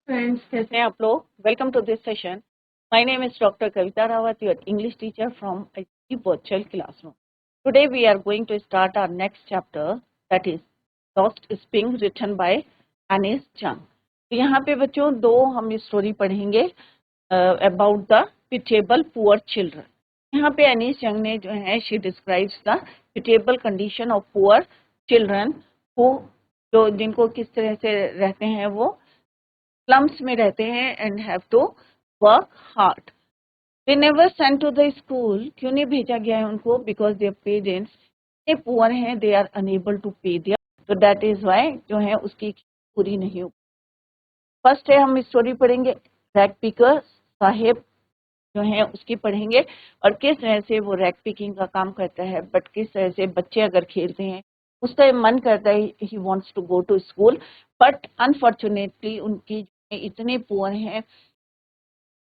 Friends, कैसे हैं आप लोग? Welcome to this session. My name is doctor Kavita Rawat, your English teacher from virtual classroom. Today we are going to start our next chapter, that is lost spring, written by Anees Jung. तो यहाँ पे बच्चों दो हम स्टोरी पढ़ेंगे about the pitiable poor children. यहाँ पे एनिस जंग ने जो है she describes the pitiable condition of poor children who, जो जिनको किस तरह से रहते हैं, वो स्लम्स में रहते हैं and have to work hard. They never sent to the school. क्यों नहीं भेजा गया है उनको? बिकॉज देयर पेरेंट्स इतने पुअर हैं, they are unable to pay their. तो दैट इज वाई जो है उसकी पूरी नहीं हो. फर्स्ट है, हम स्टोरी पढ़ेंगे रैग पिकर साहेब जो है उसकी पढ़ेंगे, और किस तरह से वो रैग पिकिंग का काम करता है. बट किस तरह से बच्चे अगर खेलते हैं उसका मन करता है he wants to go to school, but unfortunately उनकी इतने पुअर हैं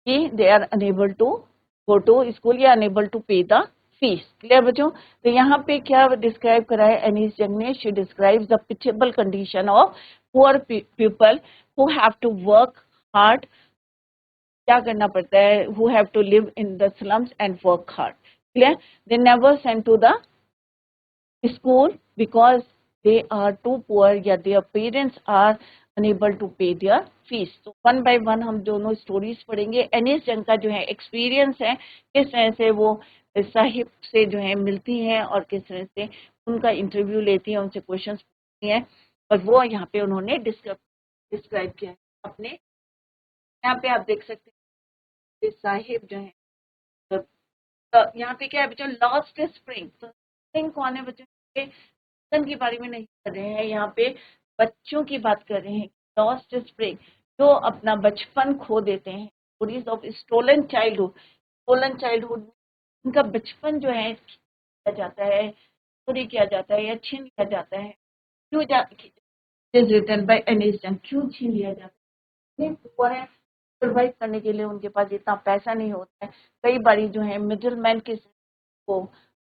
कि they are unable to go to school या unable to pay the fees. Clear बच्चों? तो यहाँ पे क्या डिस्क्राइब करा है एनिस जंग ने? She describes the pitiable condition of poor people who have to work hard. क्या करना पड़ता है? Who have to live in the slums and work hard. Clear? They never send to the school because they are too poor या their parents are unable to pay their fees. तो one by one हम दोनों stories पढ़ेंगे. एनिस जंग का जो है experience है, किस तरह से वो साहिब से जो है मिलती हैं और किस तरह से उनका इंटरव्यू लेती हैं, उनसे क्वेश्चंस पूछती हैं, और वो यहाँ पे उन्होंने डिस्क्राइब किया है अपने. यहाँ पे आप देख सकते हैं साहिब जो है, तो यहाँ पे क्या है बच्चों? Lost spring. तो स्प्रिंग कौन है बच्चों? के बारे में नहीं कर रहे हैं, यहाँ पे बच्चों की बात कर रहे हैं. लॉस्ट स्प्रिंग, जो अपना बचपन खो देते हैं. Stories of stolen childhood. Stolen childhood, उनका बचपन जो है किया जाता है, चोरी किया जाता है या छीन लिया जाता है. क्यों इज रिटन बाय एनिस जंग. क्यों छीन लिया जाता है? सर्वाइव करने के लिए उनके पास इतना पैसा नहीं होता है. कई बारी जो है मिडिल मैन के को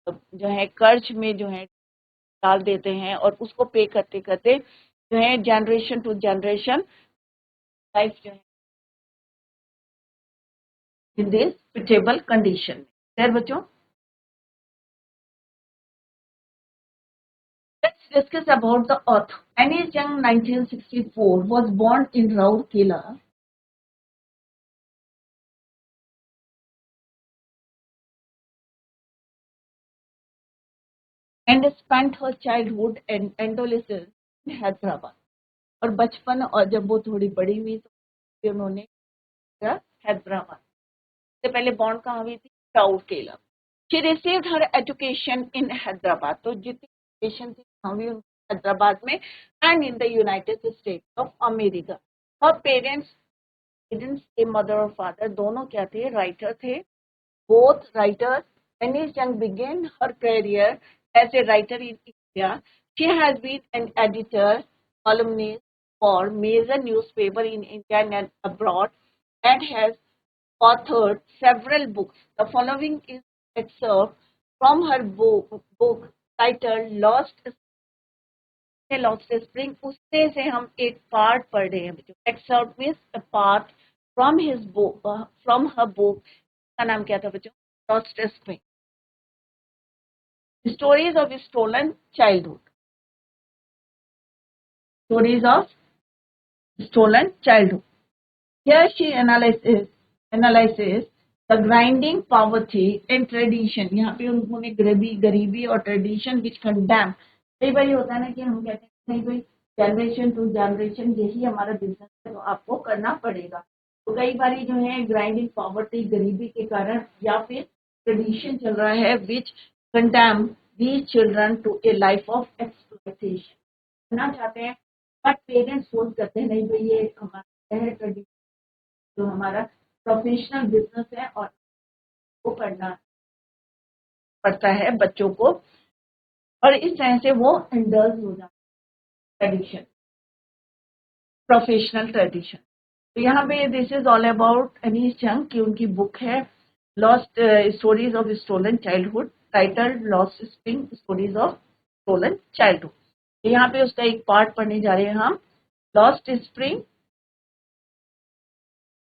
जो है कर्ज में जो है डाल देते हैं, और उसको पे करते करते जो है जनरेशन टू जनरेशन लाइफ जो है इन दिस पिटेबल कंडीशन. खैर बच्चों, let's discuss about the author. Anis Jung 1964 was born in Rourkela and spent her childhood and adolescence in Hyderabad. और बचपन और जब वो थोड़ी बड़ी हुई तो उन्होंने हैदराबाद से पहले बॉर्न कहाँ हुई थी? Rourkela. She received her education in Hyderabad. तो जितनी एजुकेशन थी कहाँ हुई? हैदराबाद में and in the United states of America. Her parents a mother और फादर दोनों क्या थे? राइटर थे. Both writers. एनिस जंग began her career as a writer in India. She has been an editor, columnist for major newspaper in India and abroad, and has authored several books. The following is excerpt from her book titled Lost Spring. उससे से हम एक part पढ़ रहे हैं बच्चों. Excerpt means a part from his book, from her book. का नाम क्या था बच्चों? Lost Spring. Stories of Stolen Childhood. Stories of Stolen Childhood. Here she analyzes the grinding poverty and tradition. यहाँ पे उन्होंने गरीबी और ट्रेडिशन which condemn. कई बार होता है ना कि हम कहते हैं नहीं भाई, जनरेशन टू जनरेशन यही हमारा बिजनेस है तो आपको करना पड़ेगा. तो कई बार जो है ग्राइंडिंग पॉवर्टी, गरीबी के कारण, या फिर ट्रेडिशन चल रहा है which condemn these children to a life of exploitation. करना चाहते हैं बट पेरेंट्स फोर्स करते हैं नहीं भाई ये हमारा है ट्रेडिशन, जो हमारा प्रोफेशनल बिजनेस है और वो करना पड़ता है बच्चों को. और इस तरह से वो इंडल्ज हो जाता है ट्रेडिशन, प्रोफेशनल ट्रेडिशन. तो यहाँ पे this is all about Anees Jung की उनकी बुक है lost stories of stolen childhood, title lost spring stories of stolen childhood. यहाँ पे उसका एक पार्ट पढ़ने जा रहे हैं हम. लॉस्ट स्प्रिंग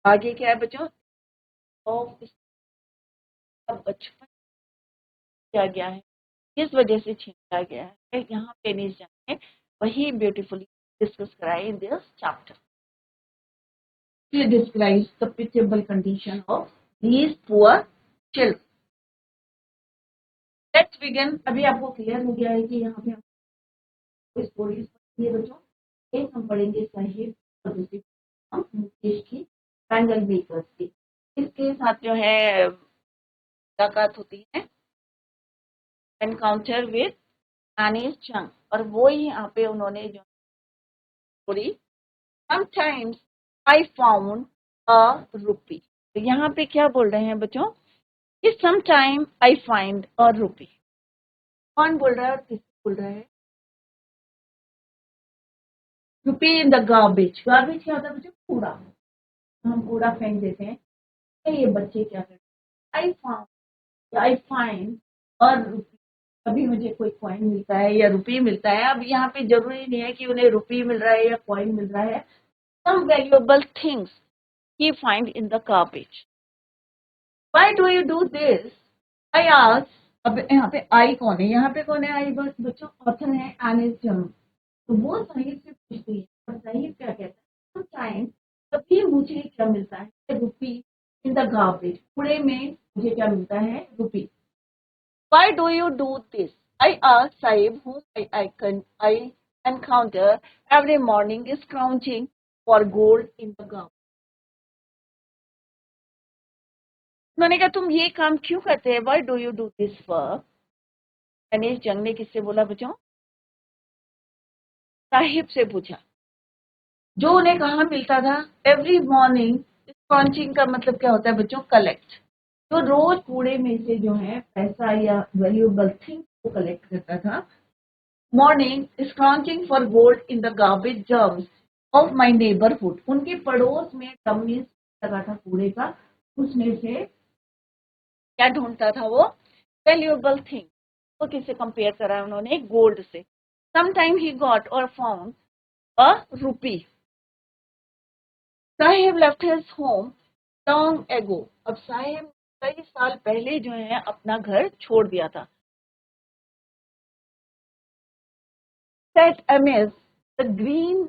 आगे क्या है बच्चों, ऑफ इसका बचपन किया गया है, किस वजह से छीना गया है, यहाँ पे नहीं जाने, वही ब्यूटीफुली डिस्कस कराए in this chapter. He describes the pitiable condition of these poor children. Let's begin. अभी आपको क्लियर हो गया है कि यहाँ पे हम स्टोरीज पढ़ेंगे बच्चों. एक हम पढ़ेंगे साहिब और दूसरी हम मुकेश की बैंगल मेकर्स की. इसके साथ जो है मुलाकात होती है, एनकाउंटर विद एनीस चंग, और वो ही यहाँ पे उन्होंने जो story sometimes I found a रूपी. तो यहाँ पे क्या बोल रहे हैं बच्चों कि समटाइम आई फाइंड अ रूपी. कौन बोल रहा है और किससे बोल रहा है? रूपी इन द गार्बेज. गार्बेज क्या होता है बच्चों? कूड़ा. हम कूड़ा फेंक देते हैं. तो ये बच्चे क्या करते हैं? आई फाइंड और रूपी. कभी मुझे कोई कॉइन मिलता है या रुपी मिलता है. अब यहाँ पे जरूरी नहीं है कि उन्हें रुपी मिल रहा है या कॉइन मिल रहा है. Some valuable things he find in the garbage. Why do you do this? I ask. अब यहाँ पे आई कौन है? यहाँ पे कौन है आई? बस बच्चों ऑथर है एनिस जंग. तो वो साहिब से पूछती है और साहिब क्या कहता है? समटाइम, कभी मुझे क्या मिलता है? रुपी इन द गार्बेज. कूड़े में मुझे क्या मिलता है? रुपी. Why do you do this? I asked Sahib, whom I encounter every morning, is scrounging for gold in the garbage. उन्होंने कहा तुम ये काम क्यों करते हैं? Why do you do this work? Ganesh जंग ने किससे बोला बच्चों? साहिब से पूछा. जो उन्हें कहाँ मिलता था? Every morning. स्क्रॉचिंग का मतलब क्या होता है बच्चों? कलेक्ट. तो रोज कूड़े में से जो है पैसा या वैल्यूएबल थिंग को कलेक्ट करता था. Morning scorching for gold in the garbage germs of my neighbourhood. उनके पड़ोस में डमीज लगा था कूड़े का, उसमें से क्या ढूंढता था वो? Valuable thing. तो किससे कंपेयर करा उन्होंने? गोल्ड से. समटाइम ही गॉट और फाउंड अ रूपी. Sahib left his home long ago. अब साहिब कई साल पहले जो है अपना घर छोड़ दिया था. सेट अमिस द ग्रीन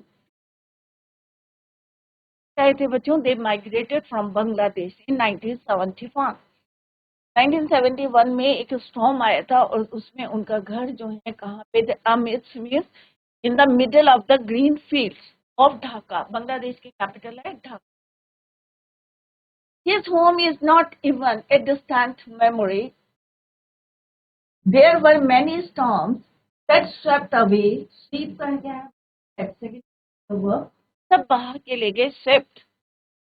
थे बच्चों. दे माइग्रेटेड फ्रॉम बांग्लादेश इन 1971. 1971 में एक स्टॉर्म आया था और उसमें उनका घर जो है कहाँ पे? Amidst means in the middle of the green fields of Dhaka. Bangladesh की कैपिटल है Dhaka. His home is not even a distant memory. There were many storms that swept away. Sweep का क्या है? सब बहा के ले गए. Swept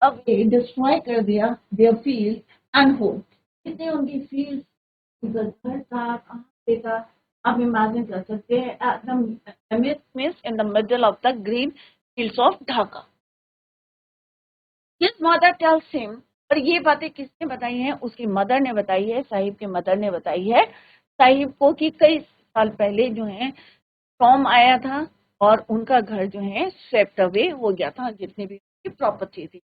away, destroy कर दिया their field and home. कितने उनकी फील्ड, उनका घर था, कहाँ पे था, आप इमेजिन कर सकते हैं. in the middle of the green fields of Dhaka. His mother tells him, और ये बातें किसने बताई हैं? उसकी मदर ने बताई है. साहिब की मदर ने बताई है साहिब को कि कई साल पहले जो है स्टॉर्म आया था और उनका घर जो है स्वेप्ट अवे हो गया था, जितनी भी प्रॉपर्टी थी.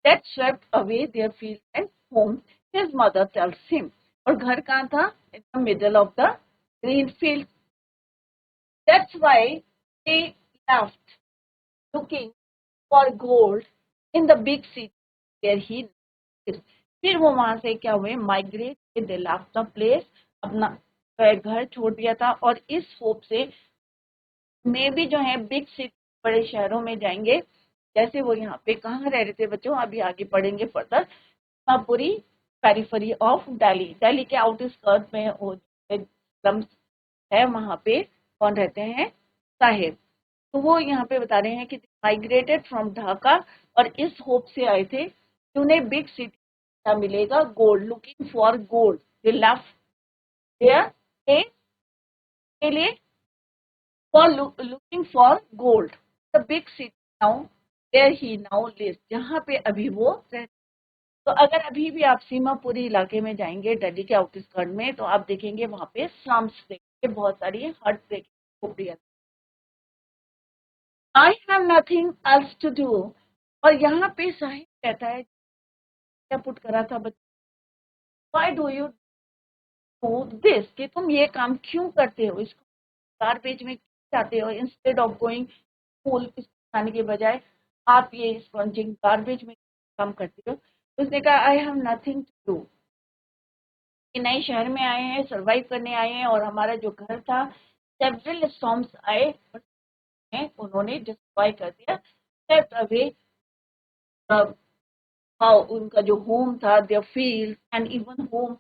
That swept away their field and home, his mother tells him. और घर कहाँ था? In the middle of the green field. That's why they left looking for gold in the big city where he lived. फिर वो वहां से क्या हुए? Migrate. they left the place. अपना घर छोड़ दिया था और इस होप से मे भी जो है बिग सिटी, बड़े शहरों में जाएंगे. जैसे वो यहाँ पे कहाँ रह रहे थे बच्चों? अभी आगे पढ़ेंगे फर्दर. पूरी पेरिफेरी ऑफ दिल्ली. दिल्ली के आउटर स्कर्ट में स्लम्स है, वहाँ पे कौन रहते हैं? साहिब. तो वो यहाँ पे बता रहे हैं कि माइग्रेटेड फ्रॉम ढाका, और इस होप से आए थे कि उन्हें बिग सिटी क्या मिलेगा? Gold. Looking for gold. They left there के लिए for looking for gold. The big city now where he now lives. जहाँ पे अभी वो रहते. तो अगर अभी भी आप सीमापुरी इलाके में जाएंगे दिल्ली के आउटस्कर्ट में, तो आप देखेंगे वहाँ पे स्लम्स देखेंगे, बहुत सारी हट देखेंगे. I have nothing else to do. और यहाँ पे साहिब कहता है क्या पुट करा था बच्चे, why do you do this, कि तुम ये काम क्यों करते हो, इसको गार्बेज में क्यों जाते हो, इंस्टेड ऑफ गोइंग स्कूल, खाने के बजाय आप ये स्पॉन्जिंग गार्बेज में काम करते हो। तो उसने कहा I have nothing to do, कि नए शहर में आए हैं, सर्वाइव करने आए हैं, और हमारा जो घर था सेवरल स्टॉर्म्स आए, उन्होंने डिस्ट्रॉय कर दिया, स्टेप अवे हाउ उनका जो होम था, their field and even home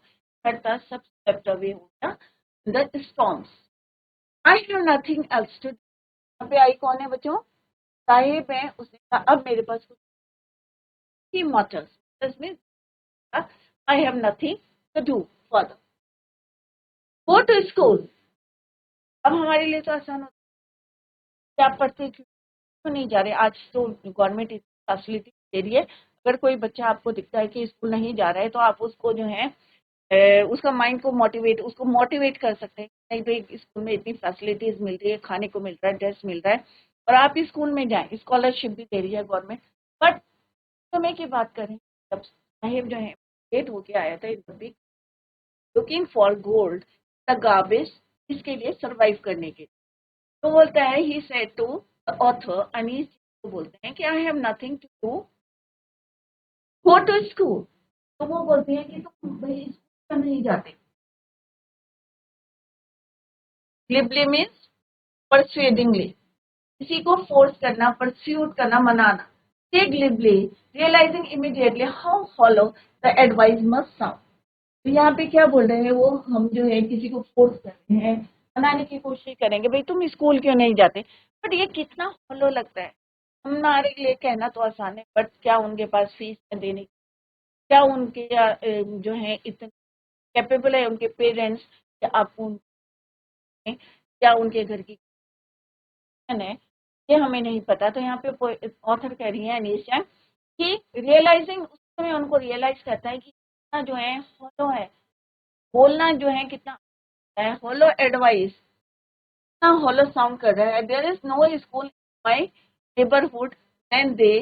था, सब स्टेप अवे हो गया the storms. I have nothing else to, यहाँ पे आई कौन है बच्चों, साहिब है। उसने कहा अब मेरे पास कुछ ही matters means I have nothing to do further, go to school। अब हमारे लिए तो आसान होता है, क्या पढ़ते क्यों नहीं जा रहे, आज तो गवर्नमेंट फैसिलिटी दे रही है, अगर कोई बच्चा आपको दिखता है कि स्कूल नहीं जा रहा है तो आप उसको जो है उसका माइंड को उसको मोटिवेट कर सकते हैं, नहीं भाई स्कूल में इतनी फैसिलिटीज मिल रही है, खाने को मिल रहा है, ड्रेस मिल रहा है, और आप स्कूल में जाएं, स्कॉलरशिप भी दे रही है गवर्नमेंट। बट समय की बात करें, जब साहिब जो है लेट होके आया था looking for gold the garbage, इसके लिए सरवाइव करने के लिए, तो बोलता है he said to the author, Anees को बोलते हैं कि I have nothing to do, go to school. तो वो बोलते हैं कि तुम भाई स्कूल नहीं जाते, ग्लिबली मीन्स परसुएडिंगली, किसी को फोर्स करना, परस्यूट करना, मनाना। Take glibly realizing immediately how hollow the advice must sound. तो यहाँ पे क्या बोल रहे हैं वो, हम जो है किसी को फोर्स कर रहे हैं, मनाने की कोशिश करेंगे, भाई तुम स्कूल क्यों नहीं जाते, बट ये कितना हॉलो लगता है। हमारे लिए कहना तो आसान है, बट क्या उनके पास फीस देने, क्या उनके जो है इतने कैपेबल है उनके पेरेंट्स, या आप क्या उनके घर की है, ये हमें नहीं पता। तो यहाँ पे ऑथर कह रही है अनीशा कि रियलाइजिंग, उस समय उनको रियलाइज करता है कि कितना जो है हॉलो है, बोलना जो है कितना है हॉलो, एडवाइस कितना हॉलो साउंड कर रहा है। There is no school in my neighbourhood and they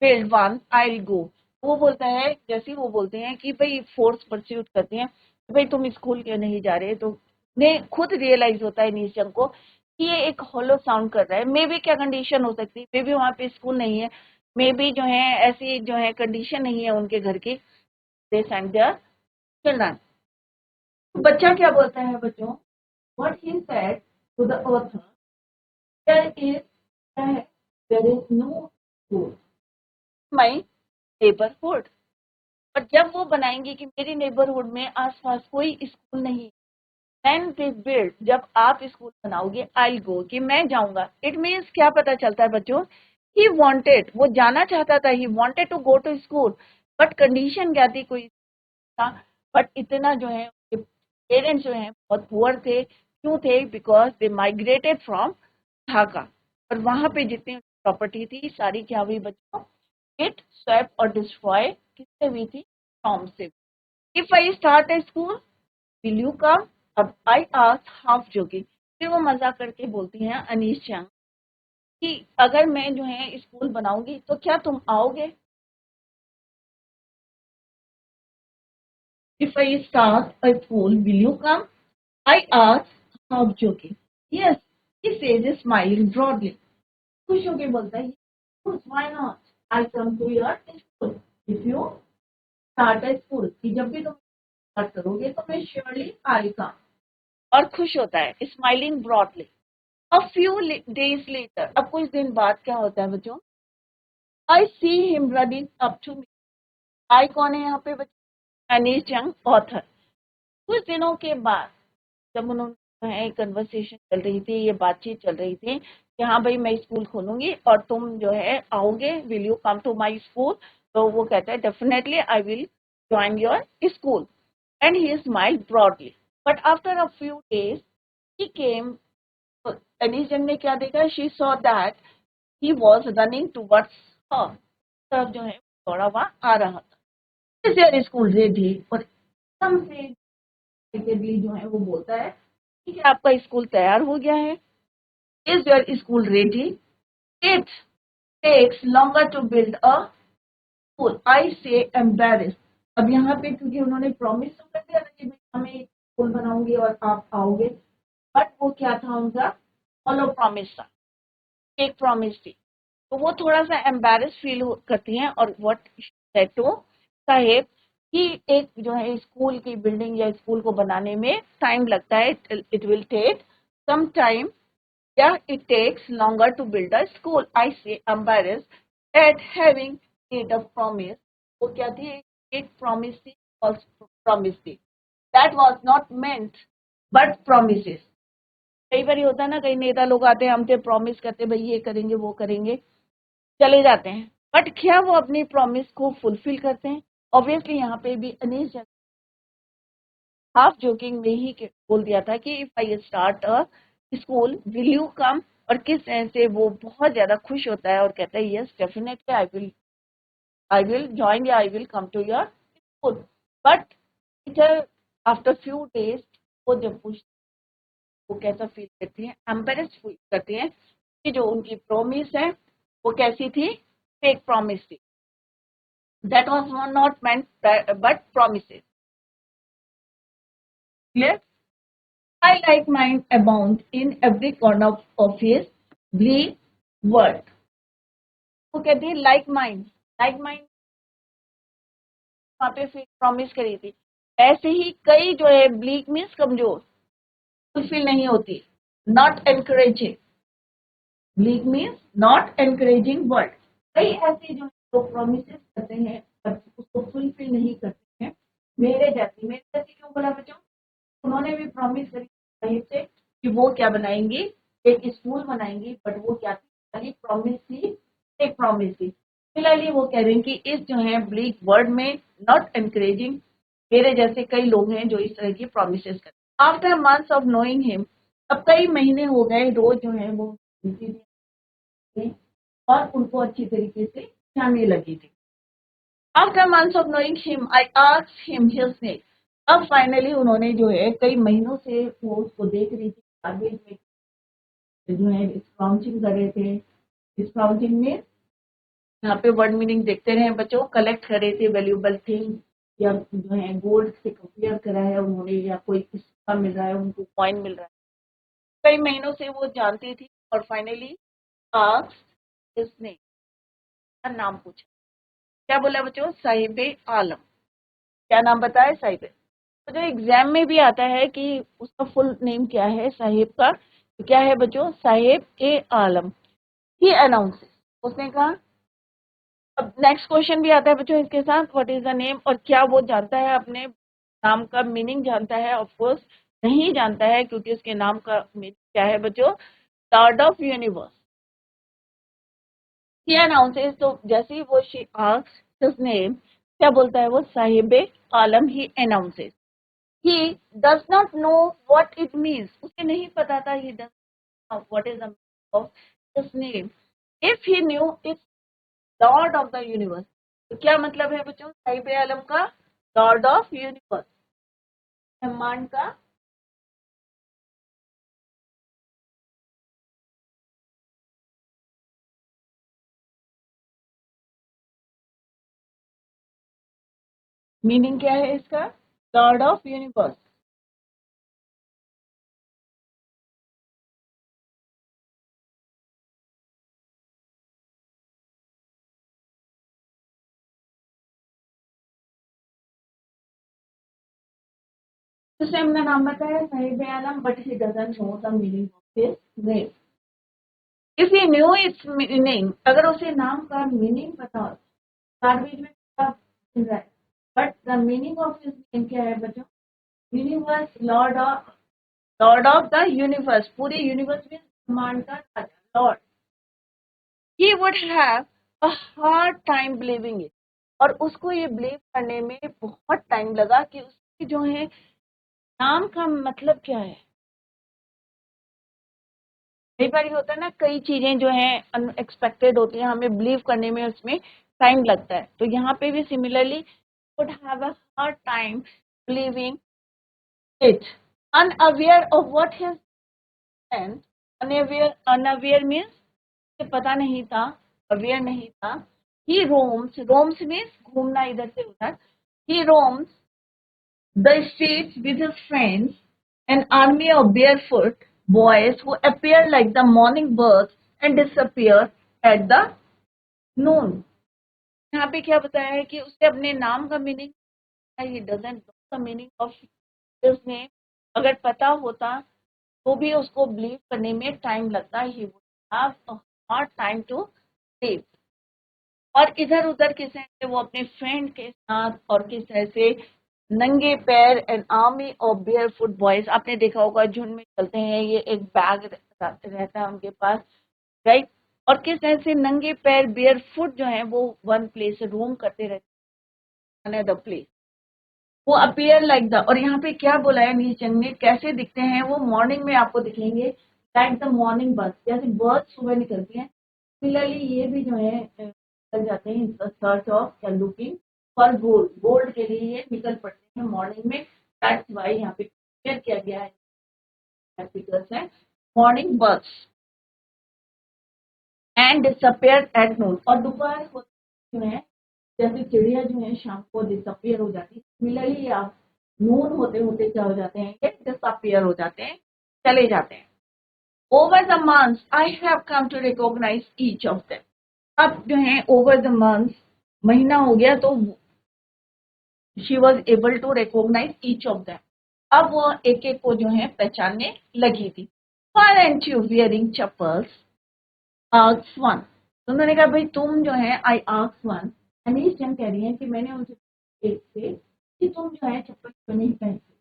build one I will go. वो बोलता है, जैसे वो बोलते हैं कि भाई फोर्स परस्यूट करते हैं कि भाई तुम स्कूल क्यों नहीं जा रहे, तो ने खुद रियलाइज होता है नीशम को कि ये एक हॉलो साउंड कर रहा है। मे बी क्या कंडीशन हो सकती है, मे बी वहाँ पे स्कूल नहीं है, मे बी जो है ऐसी जो है कंडीशन नहीं है उनके घर की, दे सेंड देयर चिल्ड्रन। बच्चा क्या बोलता है बच्चों, what he said to the author, there is no school my neighbourhood. और जब वो बनाएंगे कि मेरे नेबरहुड में आसपास कोई स्कूल नहीं, देन दे बिल्ड, जब आप स्कूल बनाओगे आई गो, कि मैं जाऊंगा। इट मीन्स क्या पता चलता है बच्चों, ही वांटेड, वो जाना चाहता था, he wanted to go to school, but condition क्या थी, कोई था। बट इतना जो है पेरेंट्स जो है बहुत पुअर थे, क्यों थे, because they migrated from Dhaka, और वहां पे जितनी प्रॉपर्टी थी सारी क्या हुई बच्चों, इट स्वेप और डिस्ट्रॉय किससे हुई थी, फ्रॉम से। If I start A school will you कम, अब आई आस्क हाफ जोकिंग, फिर वो मजाक करके बोलती हैं अनीशा कि अगर मैं जो है स्कूल बनाऊंगी तो क्या तुम आओगे, if I start a school will you come, I ask half joking, yes he says smiling broadly, खुश होके बोलता है why not, I come to your school if you start a school, कि जब भी तुम स्टार्ट करोगे तो मैं श्योरली आई कम, और खुश होता है, smiling broadly. A few days later, अब कुछ दिन बाद क्या होता है बच्चों, I see him running up to me। I कौन है यहाँ पे बच्चों, अनीश जंग ऑथर। कुछ दिनों के बाद जब उन्होंने कन्वर्सेशन चल रही थी, ये बातचीत चल रही थी कि हाँ भाई मैं स्कूल खोलूंगी और तुम जो है आओगे, will you come to my school, तो वो कहता है definitely I will join your school, and he smiled broadly. But after a few days he came, Anees Jung ने क्या देखा, she saw that he was running towards her, तरफ जो है दौड़ा हुआ आ रहा था। इस यार स्कूल रेडी, और एकदम से जो है वो बोलता है कि आपका स्कूल तैयार हो गया है, is your school ready, it takes longer to build a school I say embarrassed. अब यहाँ पे क्योंकि उन्होंने प्रॉमिस तो कर दिया था कि मैं हमें स्कूल बनाऊंगी और आप आओगे, बट वो क्या था उनका फॉलो प्रॉमिस था, एक प्रॉमिस थी, तो वो थोड़ा सा एम्बेरेस फील करती हैं। और व्हाट सेड टू साहेब कि एक जो है स्कूल की बिल्डिंग या स्कूल को बनाने में टाइम लगता है, it will take some time, या it takes longer to build a school. I say embarrassed at having made a promise. वो क्या थी, एक प्रॉमिस थी, फॉल्स प्रॉमिस थी, that was not meant but promises. कई बार होता है ना, कई नेता लोग आते हैं हमसे प्रॉमिस करते हैं भाई ये करेंगे वो करेंगे, चले जाते हैं, बट क्या वो अपनी प्रॉमिस को फुलफिल करते हैं? ऑब्वियसली यहाँ पे भी अनीस हाफ जोकिंग में ही बोल दिया था कि if I start a school will you कम, और किस तरह से वो बहुत ज्यादा खुश होता है और कहता है yes definitely I will join या I will come to your school. But teacher after few days वो जब पूछते वो कैसा फील करती हैं, एम्बेरेस फील करती हैं कि जो उनकी प्रॉमिस है वो कैसी थी, फेक प्रॉमिस थी, that was not meant but promises. Clear? I like mine abound in every corner of his bleak world. वो कहती है लाइक माइंड वहाँ पे फिर प्रॉमिस करी थी, ऐसे ही कई जो है ब्लीक मीन्स कमजोर, फुलफिल नहीं होती, not encouraging, bleak means not encouraging word. कई ऐसे जो लोग प्रॉमिस करते हैं पर उसको फुलफिल नहीं करते हैं। मेरे जैसी क्यों बोला बच्चों, उन्होंने भी प्रॉमिस करी साहिब से कि वो क्या बनाएंगी, एक स्कूल बनाएंगी, बट वो क्या थी, खाली प्रॉमिस थी, एक प्रॉमिस थी। फिलहाल वो कह रहे हैं कि इस जो है ब्लीक वर्ड में नॉट एनकरेजिंग, मेरे जैसे कई लोग हैं जो इस तरह की प्रोमिस करते हैं। After months of knowing him, अब कई महीने हो गए रोज जो है वो और उनको अच्छी तरीके से जानने लगी थी। After months of knowing him I asked him his name. अब फाइनली उन्होंने जो है कई महीनों से वो उसको देख रही थी, गार्बेज में जो है स्क्राउचिंग कर रहे थे। स्क्राउचिंग में यहाँ पे वर्ड मीनिंग देखते रहे बच्चों, कलेक्ट कर रहे थे वैल्यूएबल थिंग, या जो है गोल्ड से कंपेयर करा है उन्होंने, या कोई सिक्का मिल रहा है उनको, कॉइन मिल रहा है, कई महीनों से वो जानती थी। और फाइनली आस्क्ड इसने नाम पूछा, क्या बोला बच्चों, साहिब आलम। क्या नाम बताया, साहिब। तो जो एग्जाम में भी आता है कि उसका फुल नेम क्या है साहिब का, तो क्या है बच्चों, साहिब ए आलम। ही अनाउंसेस, उसने कहा। अब नेक्स्ट क्वेश्चन भी आता है बच्चों इसके साथ, व्हाट इज द नेम, और क्या वो जानता है अपने नाम का मीनिंग जानता है? ऑफ कोर्स नहीं जानता है, क्योंकि उसके नाम का मीनिंग क्या है बच्चों, Lord of universe. He announces, तो जैसे ही वो शी आस्क्स हिज नेम, क्या बोलता है वो, साहिब आलम। ही announces he does not know what it means, उसे नहीं पता था, he does not know what is the meaning of his name, if he knew it's lord of the universe। तो क्या मतलब है बच्चों साहिब आलम का, लॉर्ड ऑफ यूनिवर्स, ब्रह्मांड का मीनिंग क्या है इसका, लॉर्ड ऑफ यूनिवर्स। जैसे हमने नाम बताया Sahib Alam, but he doesn't know the meaning of his name. If he knew its meaning, अगर उसे नाम का मीनिंग पता हो, गार्बेज में मिल रहा है, but the meaning of his name क्या है बच्चों, universe, lord of the universe, पूरे यूनिवर्स में ब्रह्मांड का राजा, lord. He would have a hard time believing it, और उसको ये बिलीव करने में बहुत टाइम लगा कि उसकी जो है नाम का मतलब क्या है। कई बार होता है ना, कई चीजें जो हैं अनएक्सपेक्टेड होती हैं, हमें बिलीव करने में उसमें टाइम लगता है। तो यहाँ पे भी similarly would have a hard time believing it, unaware of what his and, unaware means पता नहीं था, अवेयर नहीं था He roams, roams means घूमना इधर से उधर. He roams the streets with his friends, an army of barefoot boys who appear like the morning birds and disappear at the noon. यहाँ पे क्या बताया है कि उसे अपने नाम का meaning, he doesn't know the meaning of his name. अगर पता होता तो भी उसको बिलीव करने में टाइम लगता. he would have a hard time to believe. और इधर उधर किस तरह से वो अपने फ्रेंड के साथ और किस तरह से नंगे पैर, an army of bear foot boys, आपने देखा होगा झुंड में चलते हैं, ये एक बैग रहता है उनके पास, राइट. और किस तरह से नंगे पैर बेयर फुट जो है वो वन प्लेस से रोम करते रहते हैं अनदर प्लेस. वो अपीयर लाइक द, और यहाँ पे क्या बोला है नीचंग ने, कैसे दिखते हैं वो, मॉर्निंग में आपको दिखेंगे लाइक द मॉर्निंग बस, जैसे बर्ड सुबह निकलती है. सिमिलरली ये भी जो है निकल जाते हैं इन सर्च ऑफ या लुकिंग फॉर गोल्ड, गोल्ड के लिए ये निकल पड़ते हैं मॉर्निंग में. दैट्स व्हाई यहाँ पे क्लियर किया गया है आर्टिकल्स है मॉर्निंग बस एंड डिसअपियर एट नून. और दोपहर जो है जैसे चिड़िया जो है शाम को डिसअपियर हो जाती है, सिमिलरली आप नून होते होते क्या हो जाते हैं, ये डिसअपियर हो जाते हैं, चले जाते हैं. Over the months I have come to recognise each of them. अब जो है ओवर द मंथ्स, महीना हो गया तो she was able to recognise each of them. अब वो एक एक को जो है पहचानने लगी थी. Why aren't you wearing chappals, asked one. तो उन्होंने कहा भाई तुम जो है, आई आस्क्ड वन, अनीश जंग कह रही है कि मैंने उनसे एक से कि तुम जो है चप्पल क्यों नहीं पहनते.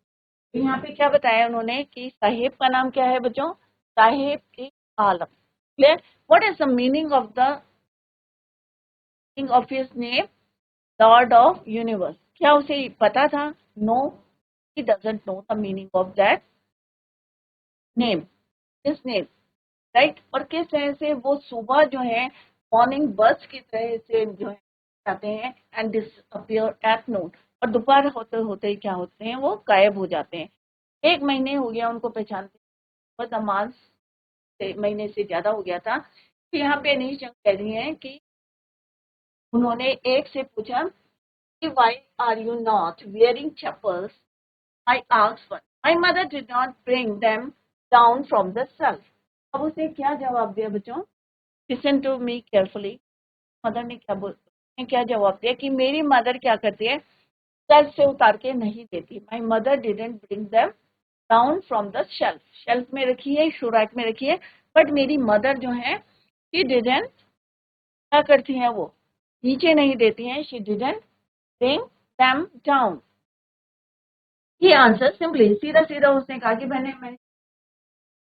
तो यहाँ पे क्या बताया उन्होंने कि साहिब का नाम क्या है बच्चों, साहिब के Alam. Clear. What is the meaning of the of his name, lord of universe. क्या उसे पता था? No, he doesn't know the meaning of that name, this name, right. और किस तरह से वो सुबह जो है मॉर्निंग बस की तरह से जो है जाते हैं एंड डिसअपियर एट नून, और दोपहर होते होते ही क्या होते हैं, वो गायब हो जाते हैं. एक महीने हो गया उनको पहचानते, बस अमाज से महीने से ज्यादा हो गया था. तो यहाँ पे अनीश जंग कह रही हैं कि उन्होंने एक से पूछा कि why are you not wearing chappals, I asked one, my mother did not bring them down from the shelf. अब उसे क्या जवाब दिया बच्चों, listen to me carefully. Mother ने क्या जवाब दिया कि मेरी मदर क्या करती है, शेल्फ से उतार के नहीं देती. My mother didn't bring them down from the shelf, shelf में रखी है, शो रैक में रखी है, बट मेरी मदर जो है शी डिडंट, क्या करती हैं वो, नीचे नहीं देती हैं. She didn't bring them down. He answer simply, सीधा सीधा उसने कहा कि मैं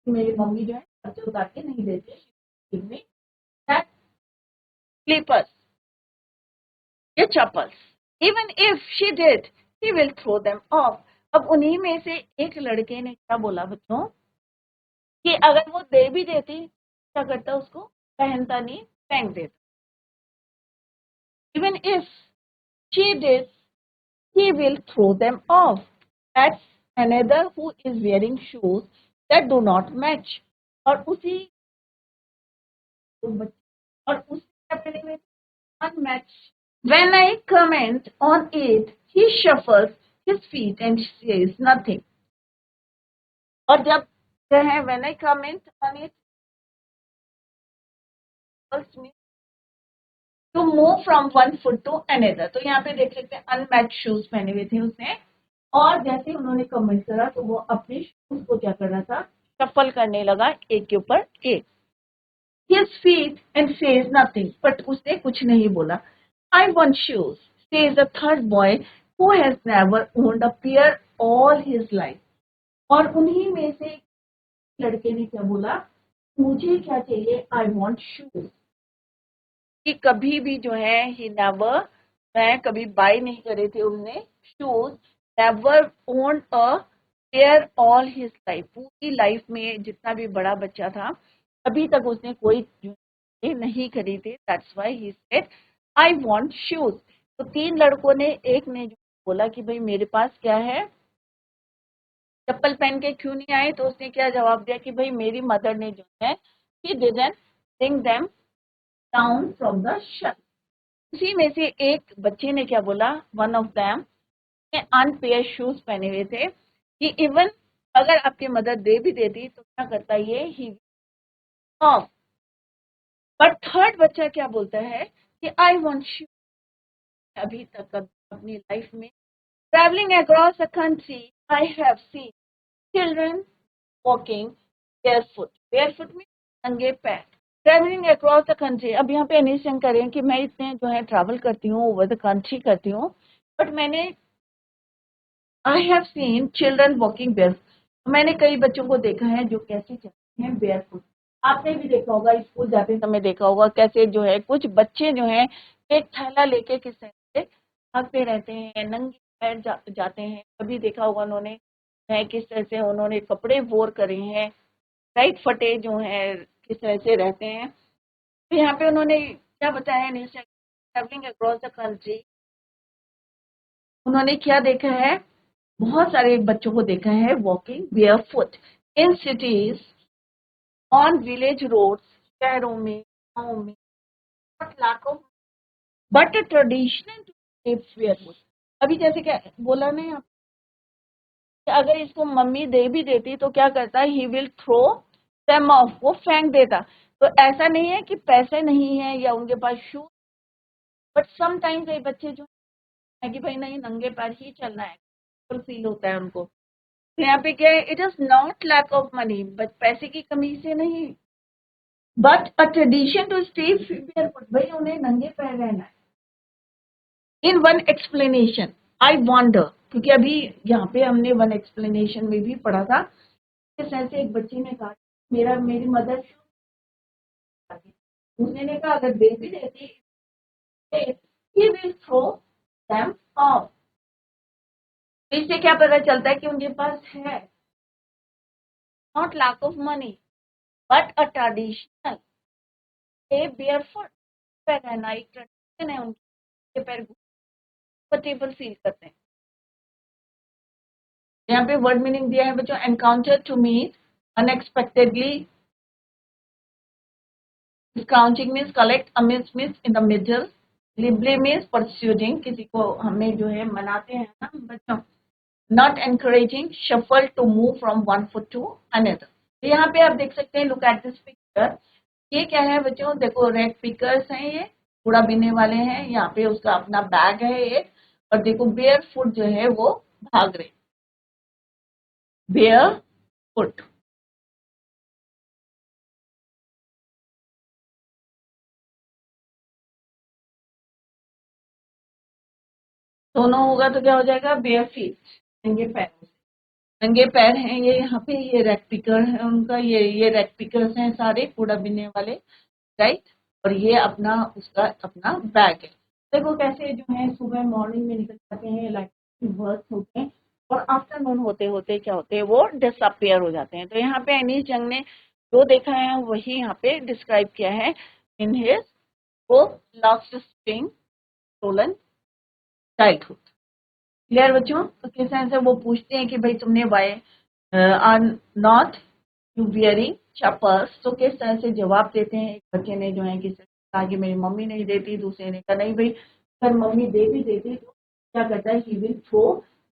मेरी मम्मी जो है शेल्फ से उतार के नहीं देती, गिव मी दैट स्लीपर्स, ये chappals. Even if she did he will throw them off. अब उन्हीं में से एक लड़के ने क्या बोला बच्चों कि अगर वो दे भी देती क्या करता, उसको पहनता नहीं, फेंक देता. Even if she did he will throw them off. That's another who is wearing shoes that do not match. और उसी और उससे पहले में unmatched. When I comment on it, he shuffles his feet and says nothing. और जब जो है when I comment on it, to move from one foot to another. तो यहाँ पे देख सकते हैं अनमैच शूज पहने हुए थे उसने, और जैसे उन्होंने कमेंट करा तो वो अपने शूज को क्या कर रहा था, शफल करने लगा एक के ऊपर एक. His feet and says nothing, but उसने कुछ नहीं बोला. I want shoes, says a third boy who has never owned a pair all his life. और उन्हीं में से लड़के ने क्या बोला, मुझे क्या चाहिए, I want shoes. कि कभी भी जो है ही नेवर, मैं कभी बाय नहीं करे थे उनने shoes, never own a pair all his life. पूरी लाइफ में जितना भी बड़ा बच्चा था अभी तक उसने कोई नहीं खरीदे. That's why he said I want shoes. तो तीन लड़कों ने, एक ने जो बोला कि भाई मेरे पास क्या है, चप्पल पहन के क्यों नहीं आए, तो उसने क्या जवाब दिया कि भाई मेरी मदर ने जो है he didn't bring them down from the shelf. उसी में से एक बच्चे ने क्या बोला, one of them unpaired shoes पहने हुए थे कि इवन अगर आपकी मदर दे भी देती तो क्या करता ये ही ऑफ। बट थर्ड बच्चा क्या बोलता है कि आई वांट शूज। अभी तक अपनी लाइफ में travelling across the country I have seen children walking barefoot, barefoot में नंगे पैर, ट्रेवलिंग अक्रॉस द कंट्री। अब यहाँ पे अनिश्चय करें कि मैं इतने जो है ट्रैवल करती हूँ, ओवर द कंट्री करती हूँ, बट मैंने I have seen children walking barefoot. मैंने कई बच्चों को देखा है जो कैसे चलते हैं बेयरफुट। आपने भी देखा होगा, स्कूल जाते समय देखा होगा कैसे जो है कुछ बच्चे जो है एक थैला लेके किस तरह से भागते रहते हैं, नंगे पैर जाते हैं। कभी देखा होगा उन्होंने है किस तरह से उन्होंने कपड़े वोर करे हैं, राइट, फटे जो है किस तरह से रहते हैं। तो यहाँ पे उन्होंने क्या बताया, ट्रैवलिंग अक्रॉस द कंट्री, उन्होंने क्या देखा है, बहुत सारे बच्चों को देखा है walking barefoot in cities, on village roads, शहरों में, गाँव में, लाखों, बट ट्रेडिशनल टू बेयरफुट। अभी जैसे क्या बोला ना आप, अगर इसको मम्मी दे भी देती तो क्या करता, he will throw them off, वो फेंक देता। तो ऐसा नहीं है कि पैसे नहीं है या उनके पास शूज, बट समटाइम्स ये बच्चे जो है कि भाई नहीं नंगे पैर ही चलना है, फील होता है उनको। तो यहाँ पे क्या है, it is not lack of money, but पैसे की कमी से नहीं, but a tradition to stay barefoot, भाई उन्हें नंगे पैर रहना है। In one explanation I wonder, क्योंकि अभी यहाँ पे हमने वन एक्सप्लेनेशन में भी पढ़ा था, इस तरह से एक बच्चे ने कहा मेरी मदर, उसने ने कहा अगर दे भी देती he will throw them off। इससे क्या पता चलता है कि उनके पास है not lack of money but a traditional, a barefoot पैर रहना एक ट्रेडिशन है, उनके पैर कंफर्टेबल फील करते हैं। यहाँ पे वर्ड मीनिंग दिया है बच्चों, encounter to meet unexpectedly, discounting means collect, amidst means in the middle, glibly means persuading, किसी को हमें जो है मनाते हैं ना बच्चों, not encouraging, shuffle to move from one foot to another. तो यहाँ पे आप देख सकते हैं, लुक एट दिस पिक्चर, ये क्या है बच्चों, देखो रेड पिकर्स हैं, ये कूड़ा बीनने वाले हैं, यहाँ पे उसका अपना बैग है एक, और देखो बेयर फुट जो है वो भाग रहे, बेयर फुट। दोनों होगा तो क्या हो जाएगा, बेयर फीट, नंगे पैर, नंगे पैर हैं ये। यहाँ पे ये रेड पिकर है उनका, ये रेड पिकर्स हैं सारे कूड़ा बीनने वाले, राइट, और ये अपना उसका अपना बैग है। देखो कैसे जो है सुबह मॉर्निंग में निकल जाते हैं, लाइक वर्क होते हैं, और आफ्टरनून होते होते क्या होते हैं, वो डिसअपियर हो जाते हैं। तो यहाँ पे अनीस जंग ने जो देखा है वही यहाँ पे डिस्क्राइब किया है इन हिज वो last spring stolen childhood. Clear बच्चों, तो किस तरह से वो पूछते हैं कि भाई तुमने why are not you wearing chappals, तो किस तरह से जवाब देते हैं। एक बच्चे ने जो है किसी कहा कि मेरी मम्मी नहीं देती, दूसरे ने कहा नहीं भाई अगर मम्मी दे भी देती तो क्या करता है, he will throw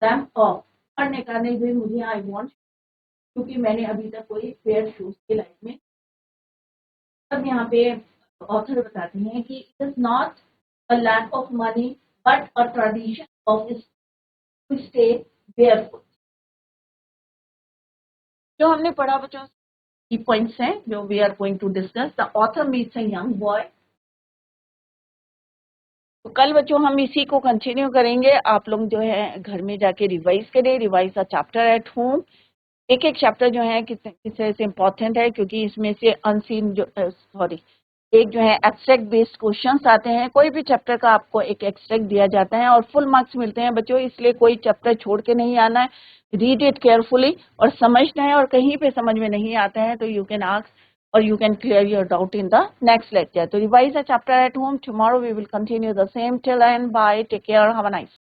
them off. और ने कहा नहीं भाई मुझे आई वांट, क्योंकि मैंने अभी तक कोई पेयर शूज की लाइफ में। अब यहाँ पे ऑथर बताते हैं कि it is not a lack of money but a tradition of to stay barefoot. जो हमने पढ़ा बच्चों की पॉइंट्स हैं जो we are going to discuss. The author meets a young boy. तो कल बच्चों हम इसी को कंटिन्यू करेंगे। आप लोग जो है घर में जाके रिवाइज करें, revise the chapter at home. एक एक चैप्टर जो है किस तरह से इम्पोर्टेंट है, क्योंकि इसमें से अनसीन जो सॉरी एक जो है एब्स्ट्रैक्ट बेस्ड क्वेश्चंस आते हैं। कोई भी चैप्टर का आपको एक एक्सट्रैक्ट दिया जाता है और फुल मार्क्स मिलते हैं बच्चों, इसलिए कोई चैप्टर छोड़ के नहीं आना है, रीड इट केयरफुली और समझना है। और कहीं पे समझ में नहीं आता है तो you can ask or you can clear your doubt in the next lecture. So revise the chapter at home. Tomorrow we will continue the same. Till then, bye. Take care. Have a nice